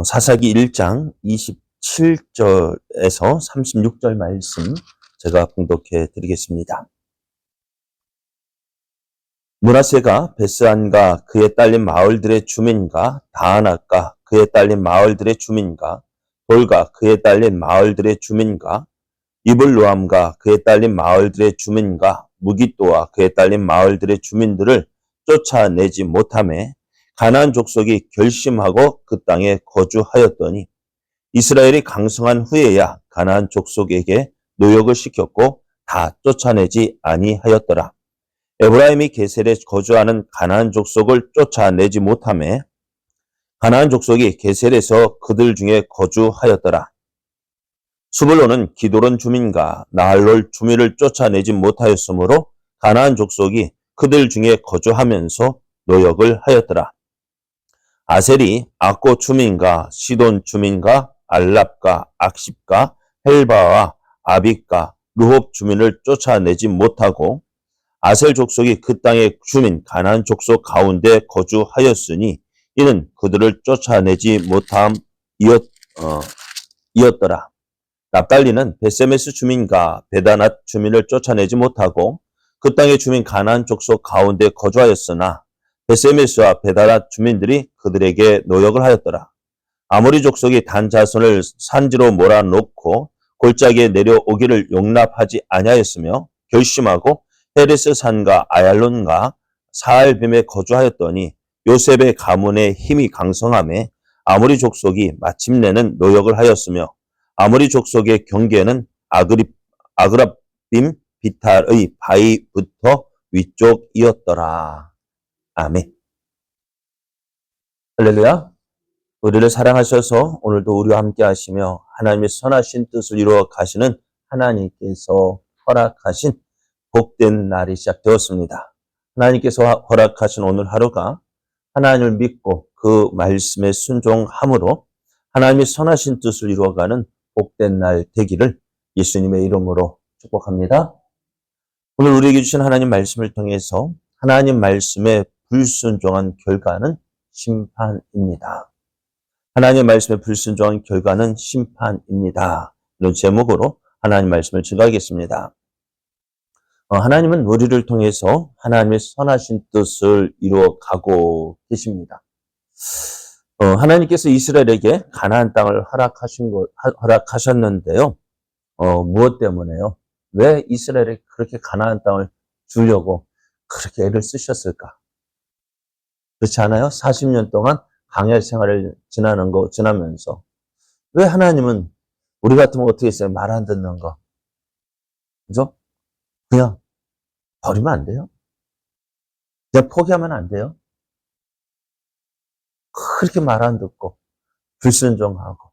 사사기 1장 27절에서 36절 말씀 제가 봉독해 드리겠습니다. 므낫세가 베스안과 그에 딸린 마을들의 주민과 다하낫과 그에 딸린 마을들의 주민과 돌과 그에 딸린 마을들의 주민과 이블루암과 그에 딸린 마을들의 주민과 무기또와 그에 딸린 마을들의 주민들을 쫓아내지 못하매 가나안 족속이 결심하고 그 땅에 거주하였더니 이스라엘이 강성한 후에야 가나안 족속에게 노역을 시켰고 다 쫓아내지 아니하였더라. 에브라임이 게셀에 거주하는 가나안 족속을 쫓아내지 못하매 가나안 족속이 게셀에서 그들 중에 거주하였더라. 수블론은 기도론 주민과 나할롤 주민을 쫓아내지 못하였으므로 가나안 족속이 그들 중에 거주하면서 노역을 하였더라. 아셀이 악고 주민과 시돈 주민과 알랍과 악십과 헬바와 아빅과 루홉 주민을 쫓아내지 못하고 아셀 족속이 그 땅의 주민 가나안 족속 가운데 거주하였으니 이는 그들을 쫓아내지 못함이었더라. 납달리는 베세메스 주민과 베다낫 주민을 쫓아내지 못하고 그 땅의 주민 가나안 족속 가운데 거주하였으나 베세메스와 베다낫 주민들이 그들에게 노역을 하였더라. 아모리 족속이 단 자손을 산지로 몰아놓고 골짜기에 내려오기를 용납하지 아니하였으며 결심하고 헤레스 산과 아얄론과 사알빔에 거주하였더니 요셉의 가문의 힘이 강성함에 아모리 족속이 마침내는 노역을 하였으며 아모리 족속의 경계는 아그랍빔 비탈의 바위부터 위쪽이었더라. 아멘. 할렐루야. 우리를 사랑하셔서 오늘도 우리와 함께 하시며 하나님의 선하신 뜻을 이루어 가시는 하나님께서 허락하신 복된 날이 시작되었습니다. 하나님께서 허락하신 오늘 하루가 하나님을 믿고 그 말씀에 순종함으로 하나님의 선하신 뜻을 이루어가는 복된 날 되기를 예수님의 이름으로 축복합니다. 오늘 우리에게 주신 하나님 말씀을 통해서 하나님 말씀에 불순종한 결과는 심판입니다. 하나님 말씀에 불순종한 결과는 심판입니다. 이런 제목으로 하나님 말씀을 증거하겠습니다. 하나님은 우리를 통해서 하나님의 선하신 뜻을 이루어가고 계십니다. 하나님께서 이스라엘에게 가나안 땅을 허락하셨는데요. 무엇 때문에요? 왜 이스라엘에 그렇게 가나안 땅을 주려고 그렇게 애를 쓰셨을까? 그렇지 않아요? 40년 동안 광야 생활을 지나면서 왜 하나님은 우리 같으면 어떻게 했어요? 말 안 듣는 거. 그죠? 그냥 버리면 안 돼요? 그냥 포기하면 안 돼요? 그렇게 말 안 듣고 불순종하고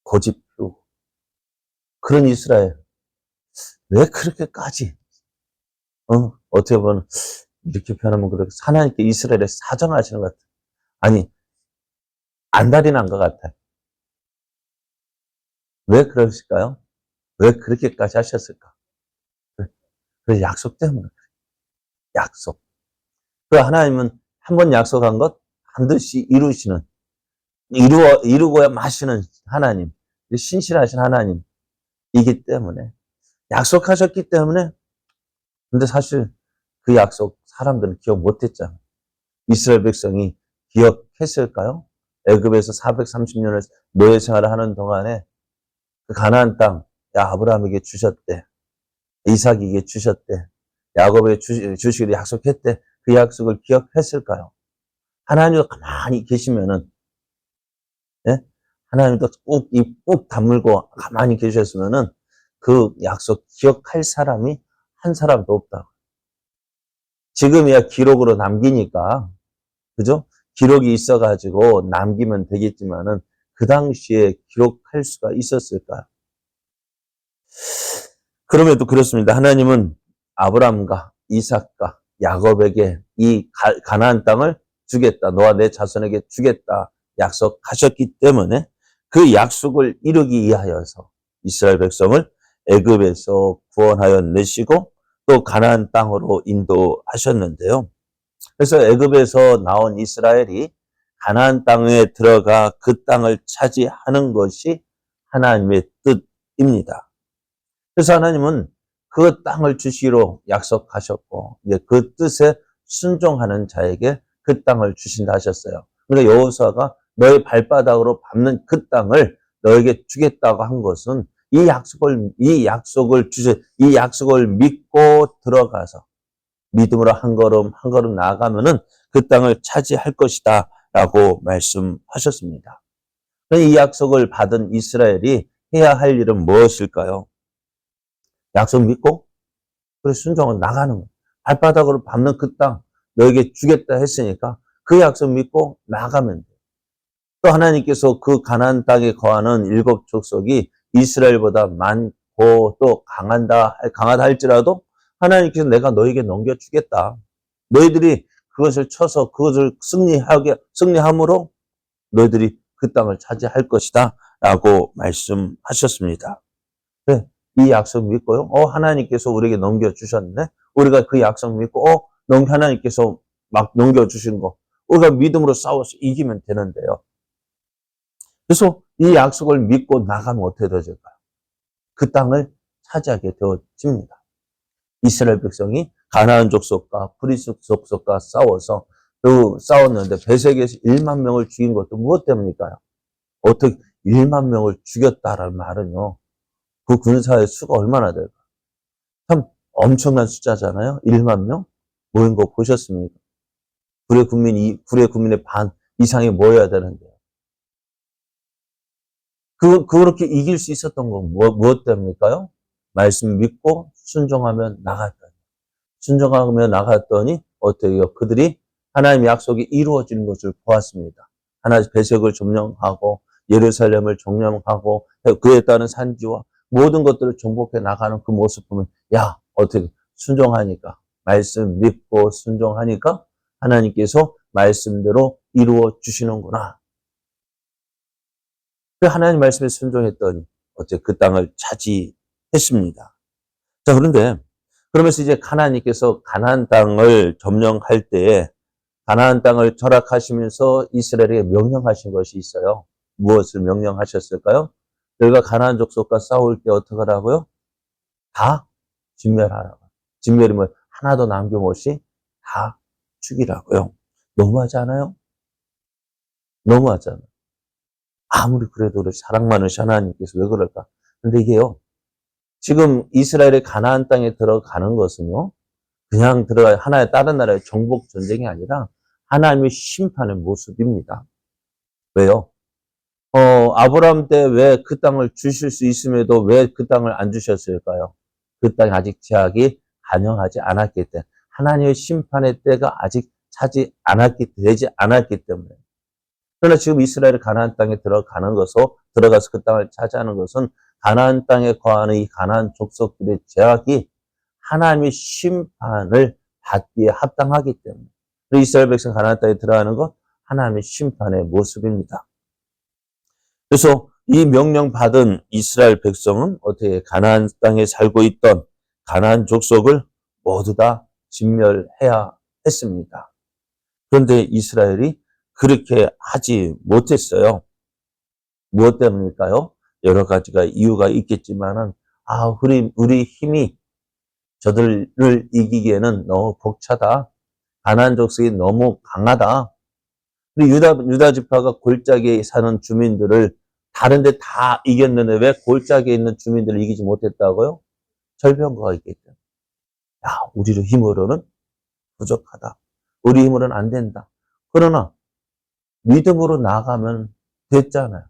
고집 피우고 그런 이스라엘 왜 그렇게까지 어떻게 보면 이렇게 표현하면 그렇게 하나님께 이스라엘에 사정하시는 것 같아요. 아니 안달이 난 것 같아요. 왜 그러실까요? 왜 그렇게까지 하셨을까? 그 약속 때문에 약속. 그 하나님은 한 번 약속한 것 반드시 이루시는 이루고야 마시는 하나님, 신실하신 하나님이기 때문에 약속하셨기 때문에 근데 사실 그 약속 사람들은 기억 못했잖아요. 이스라엘 백성이 기억했을까요? 애굽에서 430년을 노예 생활을 하는 동안에 그 가나안 땅 아브라함에게 주셨대. 이삭에게 주셨대. 야곱에게 주시기를 약속했대. 그 약속을 기억했을까요? 하나님도 가만히 계시면은 하나님도 꾹 다물고 가만히 계셨으면은 그 약속 기억할 사람이 한 사람도 없다고. 지금이야 기록으로 남기니까, 그죠? 기록이 있어가지고 남기면 되겠지만은 그 당시에 기록할 수가 있었을까요? 그럼에도 그렇습니다. 하나님은 아브라함과 이삭과 야곱에게 이 가나안 땅을 주겠다. 너와 내 자손에게 주겠다. 약속하셨기 때문에 그 약속을 이루기 위하여서 이스라엘 백성을 애굽에서 구원하여 내시고 또 가나안 땅으로 인도하셨는데요. 그래서 애굽에서 나온 이스라엘이 가나안 땅에 들어가 그 땅을 차지하는 것이 하나님의 뜻입니다. 그래서 하나님은 그 땅을 주시기로 약속하셨고 이제 그 뜻에 순종하는 자에게 그 땅을 주신다 하셨어요. 그러니까 여호수아가 너의 발바닥으로 밟는 그 땅을 너에게 주겠다고 한 것은 이 약속을 믿고 들어가서 믿음으로 한 걸음 한 걸음 나아가면은 그 땅을 차지할 것이다라고 말씀하셨습니다. 이 약속을 받은 이스라엘이 해야 할 일은 무엇일까요? 약속 믿고 그래 순종은 나가는 거예요. 발바닥으로 밟는 그 땅 너에게 주겠다 했으니까 그 약속 믿고 나가면 돼요. 또 하나님께서 그 가나안 땅에 거하는 7 족속이 이스라엘보다 많고 또 강하다 할지라도 하나님께서 내가 너에게 넘겨주겠다. 너희들이 그것을 쳐서 그것을 승리함으로 너희들이 그 땅을 차지할 것이다. 라고 말씀하셨습니다. 네, 이 약속 믿고요. 하나님께서 우리에게 넘겨주셨네. 우리가 그 약속 믿고, 하나님께서 막 넘겨주신 거. 우리가 믿음으로 싸워서 이기면 되는데요. 그래서 이 약속을 믿고 나가면 어떻게 되어질까요? 그 땅을 차지하게 되어집니다. 이스라엘 백성이 가나안 족속과 프리스 족속과 싸웠는데 베색에서 1만 명을 죽인 것도 무엇 때문일까요? 어떻게 1만 명을 죽였다라는 말은요. 그 군사의 수가 얼마나 될까요? 참 엄청난 숫자잖아요. 1만 명 모인 거 보셨습니까? 불의 국민의 반 이상이 모여야 되는데요. 그렇게 이길 수 있었던 건 무엇 때문일까요? 말씀 믿고 순종하며 나갔더니 어떻게 해요? 그들이 하나님의 약속이 이루어지는 것을 보았습니다. 하나님 배색을 점령하고 예루살렘을 점령하고 그에 따른 산지와 모든 것들을 정복해 나가는 그 모습 보면 어떻게 순종하니까 말씀 믿고 순종하니까 하나님께서 말씀대로 이루어 주시는구나. 그 하나님 말씀에 순종했더니 어째 그 땅을 차지했습니다. 자, 그러면서 이제 하나님께서 가나안 땅을 점령할 때에 가나안 땅을 철학하시면서 이스라엘에게 명령하신 것이 있어요. 무엇을 명령하셨을까요? 너희가 가나안 족속과 싸울 때 어떻게 하라고요? 다 진멸하라고. 진멸이면 하나도 남김없이 다 죽이라고요. 너무하지 않아요? 너무하잖아요. 아무리 그래도 우리 사랑 많으신 하나님께서 왜 그럴까? 근데 이게요. 지금 이스라엘의 가나안 땅에 들어가는 것은요. 그냥 하나의 다른 나라의 정복 전쟁이 아니라 하나님의 심판의 모습입니다. 왜요? 아브라함 때 왜 그 땅을 주실 수 있음에도 왜 그 땅을 안 주셨을까요? 그 땅이 아직 제약이 간영하지 않았기 때문에 하나님의 심판의 때가 아직 되지 않았기 때문에. 그러나 지금 이스라엘이 가나안 땅에 들어가서 그 땅을 차지하는 것은 가나안 땅에 거하는 이 가나안 족속들의 제약이 하나님의 심판을 받기에 합당하기 때문에 이스라엘 백성 가나안 땅에 들어가는 것 하나님의 심판의 모습입니다. 그래서 이 명령 받은 이스라엘 백성은 어떻게 가나안 땅에 살고 있던 가나안 족속을 모두 다 진멸해야 했습니다. 그런데 이스라엘이 그렇게 하지 못했어요. 무엇 때문일까요? 여러 가지가 이유가 있겠지만은 우리 힘이 저들을 이기기에는 너무 벅차다. 가나안 족속이 너무 강하다. 우리 유다 지파가 골짜기에 사는 주민들을 다른 데 다 이겼는데 왜 골짜기에 있는 주민들을 이기지 못했다고요? 절병거가 있기 때문에. 우리 힘으로는 부족하다. 우리 힘으로는 안 된다. 그러나 믿음으로 나가면 됐잖아요.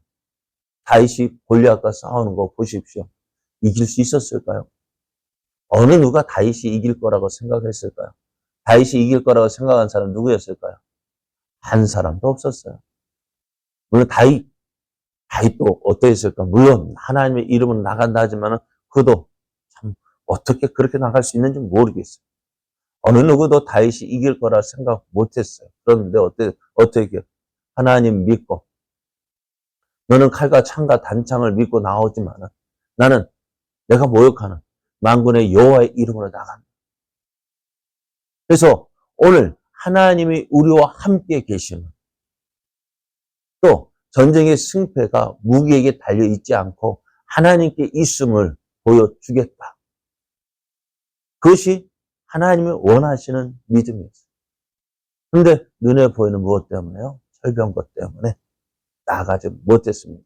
다윗이 골리앗과 싸우는 거 보십시오. 이길 수 있었을까요? 어느 누가 다윗이 이길 거라고 생각했을까요? 다윗이 이길 거라고 생각한 사람 누구였을까요? 한 사람도 없었어요. 물론 다윗도 어떠했을까? 물론 하나님의 이름으로 나간다 하지만 그도 참 어떻게 그렇게 나갈 수 있는지 모르겠어요. 어느 누구도 다윗이 이길 거라 생각 못했어요. 그런데 어떻게 하나님 믿고 너는 칼과 창과 단창을 믿고 나오지만 나는 내가 모욕하는 만군의 여호와의 이름으로 나간다. 그래서 오늘 하나님이 우리와 함께 계시는 또 전쟁의 승패가 무기에게 달려있지 않고 하나님께 있음을 보여주겠다. 그것이 하나님이 원하시는 믿음이었어요. 그런데 눈에 보이는 무엇 때문에요? 철병것 때문에 나아가지 못했습니다.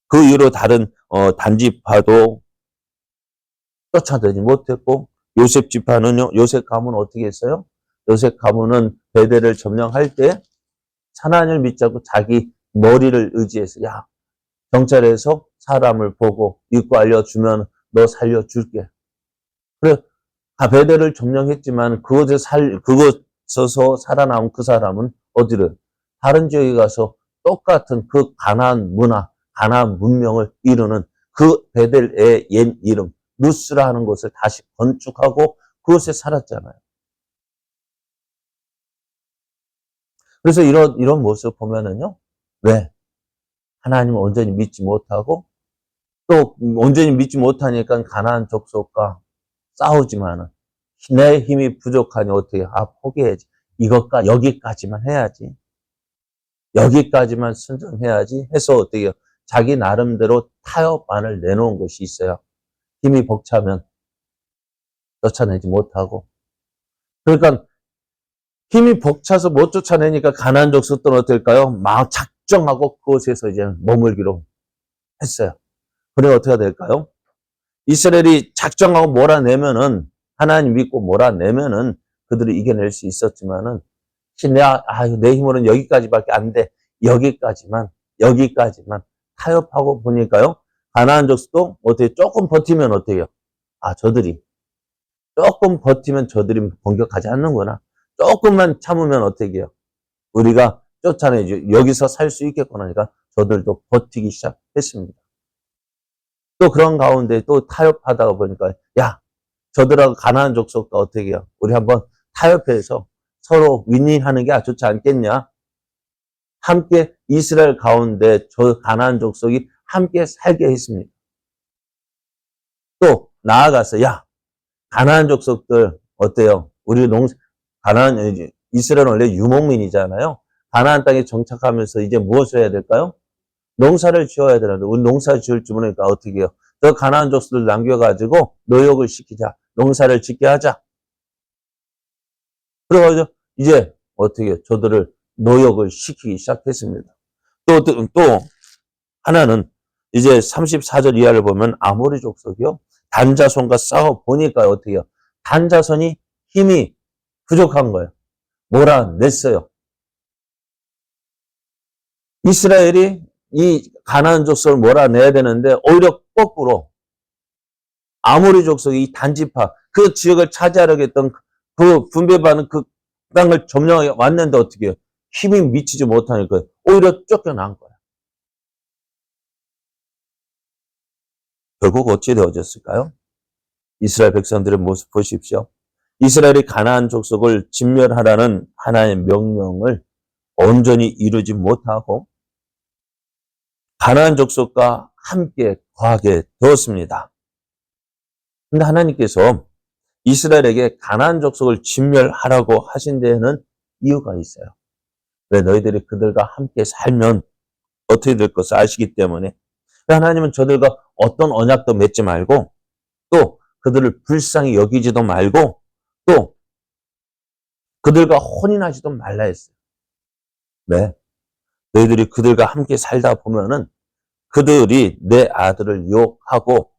그 이후로 다른 단지파도 쫓아내지 못했고, 요셉 지파는요, 요셉 가문은 어떻게 했어요? 요셉 가문은 베델을 점령할 때 하나님을 믿자고 자기 머리를 의지해서, 야, 경찰에서 사람을 보고 입고 알려주면 너 살려줄게. 그래, 베델을 점령했지만 그곳에서 살아남은 그 사람은 어디를? 다른 지역에 가서 똑같은 그 가나안 문화, 가나안 문명을 이루는 그 베델의 옛 이름, 루스라 하는 곳을 다시 건축하고 그곳에 살았잖아요. 그래서 이런 모습 보면은요, 왜? 하나님을 온전히 믿지 못하고, 또 온전히 믿지 못하니까 가나안 족속과 싸우지만은, 내 힘이 부족하니 어떻게, 포기해야지. 여기까지만 해야지. 여기까지만 순종해야지 해서 어떻게 해요? 자기 나름대로 타협안을 내놓은 것이 있어요. 힘이 벅차면 쫓아내지 못하고. 그러니까 힘이 벅차서 못 쫓아내니까 가나안 족속들은 어떨까요? 막 작정하고 그곳에서 이제 머물기로 했어요. 그래 어떻게 될까요? 이스라엘이 작정하고 몰아내면은, 하나님 믿고 몰아내면은 그들이 이겨낼 수 있었지만은, 내 힘으로는 여기까지밖에 안 돼. 여기까지만 타협하고 보니까요, 가나안 족속도 어떻게 조금 버티면 어떻게 해요? 조금 버티면 저들이 공격하지 않는구나. 조금만 참으면 어떻게 해요? 우리가 쫓아내지, 여기서 살 수 있겠구나 하니까 저들도 버티기 시작했습니다. 또 그런 가운데 또 타협하다가 보니까, 야, 저들하고 가나안 족속도 어떻게 해요? 우리 한번 타협해서 서로 윈윈하는 게 좋지 않겠냐? 함께 이스라엘 가운데 저 가나안 족속이 함께 살게 했습니다. 또 나아가서, 야, 가나안 족속들 어때요? 이스라엘은 원래 유목민이잖아요. 가나안 땅에 정착하면서 이제 무엇을 해야 될까요? 농사를 지어야 되는데, 우리 농사 지을 줄 모르니까 어떻게 해요? 저 가나안 족속들 남겨가지고 노역을 시키자. 농사를 짓게 하자. 그래가지고 이제 어떻게 해요? 저들을 노역을 시키기 시작했습니다. 또 하나는 이제 34절 이하를 보면 아모리 족속이요. 단자손과 싸워 보니까 어떻게 해요? 단자손이 힘이 부족한 거예요. 몰아냈어요. 이스라엘이 이 가나안 족속을 몰아내야 되는데 오히려 거꾸로 아모리 족속이 이 단지파, 그 지역을 차지하려고 했던 그 분배받은 그 땅을 점령하게 왔는데 어떻게 해요? 힘이 미치지 못하니까 오히려 쫓겨난 거예요. 결국 어찌 되어졌을까요? 이스라엘 백성들의 모습 보십시오. 이스라엘이 가나안 족속을 진멸하라는 하나님의 명령을 온전히 이루지 못하고 가나안 족속과 함께 거하게 되었습니다. 그런데 하나님께서 이스라엘에게 가나안 족속을 진멸하라고 하신 데에는 이유가 있어요. 왜? 너희들이 그들과 함께 살면 어떻게 될 것을 아시기 때문에. 하나님은 저들과 어떤 언약도 맺지 말고, 또 그들을 불쌍히 여기지도 말고, 또 그들과 혼인하지도 말라 했어요. 왜? 너희들이 그들과 함께 살다 보면은 그들이 내 아들을 유혹하고,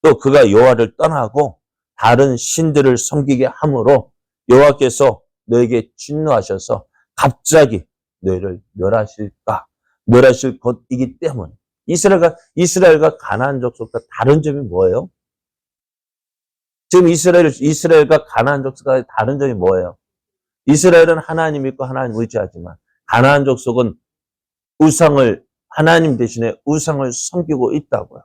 또 그가 여호와를 떠나고 다른 신들을 섬기게 함으로 여호와께서 너에게 진노하셔서 갑자기 너희를 멸하실 것이기 때문에. 이스라엘과 가나안 족속과 다른 점이 뭐예요? 지금 이스라엘과 가나안 족속과 다른 점이 뭐예요? 이스라엘은 하나님 믿고 하나님 의지하지만 가나안 족속은 하나님 대신에 우상을 섬기고 있다고요.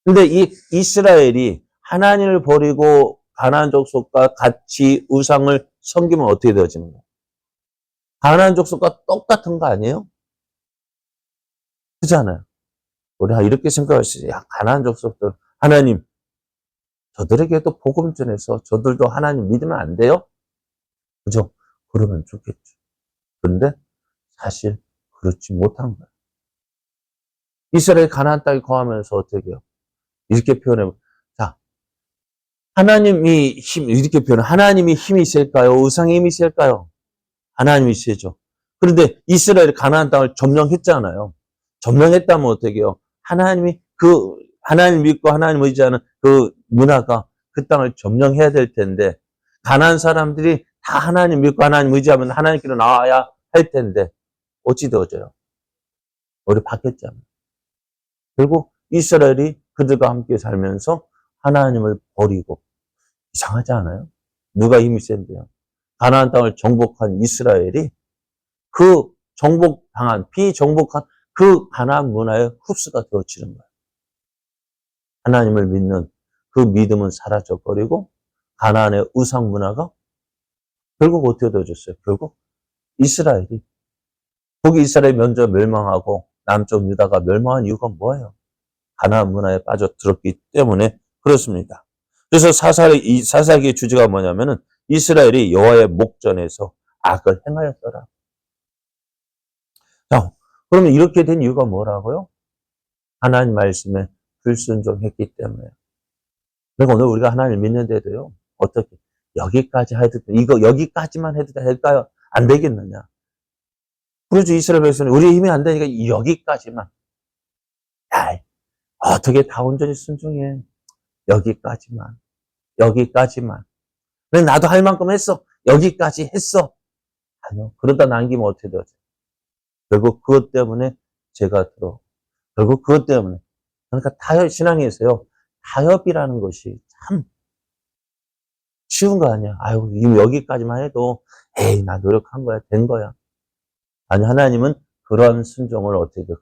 근데 이 이스라엘이 하나님을 버리고 가나안 족속과 같이 우상을 섬기면 어떻게 되어지는 거예요? 가나안 족속과 똑같은 거 아니에요? 그렇잖아요. 우리가 이렇게 생각할 수 있어요. 야, 가나안 족속들, 하나님, 저들에게도 복음 전해서 저들도 하나님 믿으면 안 돼요? 그죠? 그러면 좋겠죠. 그런데 사실 그렇지 못한 거야. 이스라엘 가나안 땅에 거하면서 어떻게 해요? 이렇게 표현해. 자, 이렇게 표현해. 하나님이 힘이 셀까요? 우상의 힘이 셀까요? 하나님이 세죠. 그런데 이스라엘이 가나안 땅을 점령했잖아요. 점령했다면 어떻게 해요? 하나님 믿고 하나님 의지하는 그 문화가 그 땅을 점령해야 될 텐데, 가나안 사람들이 다 하나님 믿고 하나님 의지하면 하나님께로 나와야 할 텐데, 어찌 되어져요? 우리 바뀌었잖아요. 결국 이스라엘이 그들과 함께 살면서 하나님을 버리고, 이상하지 않아요? 누가 힘이 센데요? 가나안 땅을 정복한 이스라엘이 그 비정복한 그 가나안 문화에 흡수가 되어지는 거예요. 하나님을 믿는 그 믿음은 사라져버리고 가나안의 우상 문화가 결국 어떻게 되어졌어요? 결국 북이 이스라엘이 먼저 멸망하고 남쪽 유다가 멸망한 이유가 뭐예요? 가나안 문화에 빠져들었기 때문에 그렇습니다. 그래서 사사기의 주제가 뭐냐면은 이스라엘이 여호와의 목전에서 악을 행하였더라. 자, 그러면 이렇게 된 이유가 뭐라고요? 하나님 말씀에 불순종했기 때문에. 그러니까 오늘 우리가 하나님을 믿는데도요, 어떻게, 여기까지만 해도 될까요? 안 되겠느냐? 그러죠. 이스라엘 백성은 우리의 힘이 안 되니까 여기까지만. 야, 어떻게 다 온전히 순종해? 여기까지만. 그래, 나도 할 만큼 했어. 여기까지 했어. 아니요. 그러다 남기면 어떻게 되죠? 결국 그것 때문에 결국 그것 때문에. 그러니까 신앙에서요, 타협이라는 것이 참 쉬운 거 아니야. 아유, 여기까지만 해도, 나 노력한 거야, 된 거야. 아니, 하나님은 그런 순종을 어떻게 해요?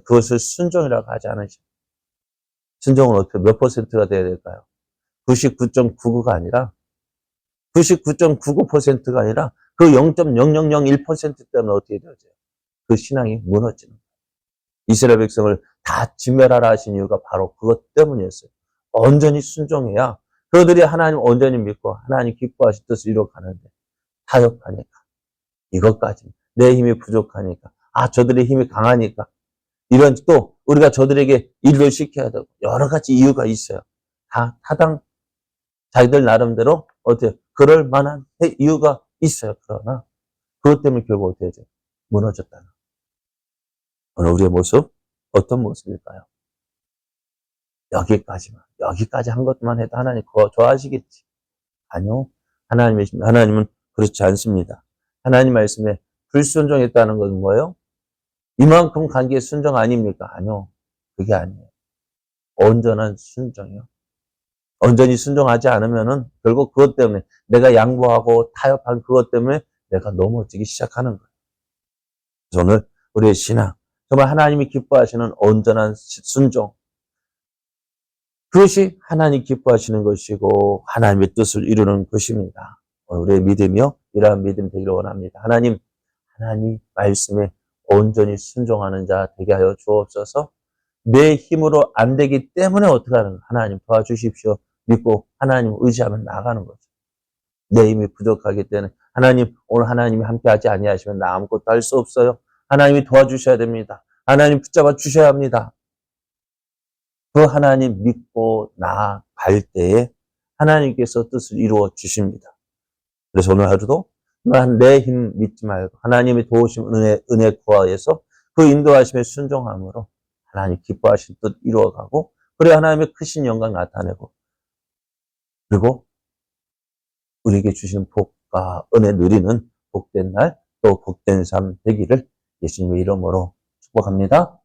그것을 순종이라고 하지 않으시죠. 순종은 어떻게, 몇 퍼센트가 돼야 될까요? 99.99가 아니라, 99.99%가 아니라, 그 0.0001% 때문에 어떻게 되죠? 그 신앙이 무너지는 거예요. 이스라엘 백성을 다 진멸하라 하신 이유가 바로 그것 때문이었어요. 온전히 순종해야 그들이 하나님 온전히 믿고 하나님 기뻐하실 뜻을 이루어가는데 타협하니까 이것까지 내 힘이 부족하니까 저들의 힘이 강하니까 이런 또 우리가 저들에게 일을 시켜야 되고 여러 가지 이유가 있어요. 다 자기들 나름대로 어떻게 그럴 만한 이유가 있어요. 그러나 그것 때문에 결국 어떻게 되죠? 무너졌다는. 오늘 우리의 모습 어떤 모습일까요? 여기까지 한 것만 해도 하나님 그거 좋아하시겠지. 아니요. 하나님은 그렇지 않습니다. 하나님 말씀에 불순종했다는 건 뭐예요? 이만큼 관계에 순종 아닙니까? 아니요. 그게 아니에요. 온전한 순종이요. 온전히 순종하지 않으면은 결국 그것 때문에 내가 양보하고 타협한 그것 때문에 내가 넘어지기 시작하는 거예요. 그래서 오늘 우리의 신앙, 정말 하나님이 기뻐하시는 온전한 순종, 그것이 하나님 기뻐하시는 것이고 하나님의 뜻을 이루는 것입니다. 우리의 믿음이요, 이러한 믿음 되기를 원합니다. 하나님 말씀에 온전히 순종하는 자 되게 하여 주옵소서. 내 힘으로 안 되기 때문에 어떻게 하는 거예요? 하나님 도와주십시오. 믿고 하나님 의지하면 나가는 거죠. 내 힘이 부족하기 때문에 오늘 하나님이 함께하지 아니하시면 나 아무것도 할 수 없어요. 하나님이 도와주셔야 됩니다. 하나님 붙잡아 주셔야 합니다. 그 하나님 믿고 나아갈 때에 하나님께서 뜻을 이루어 주십니다. 그래서 오늘 하루도 내 힘 믿지 말고 하나님의 도우심 은혜 구하여서 그 인도하심에 순종함으로 하나님 기뻐하신 뜻 이루어가고 그래 하나님의 크신 영광 나타내고 그리고 우리에게 주신 복과 은혜 누리는 복된 날 또 복된 삶 되기를 예수님의 이름으로 축복합니다.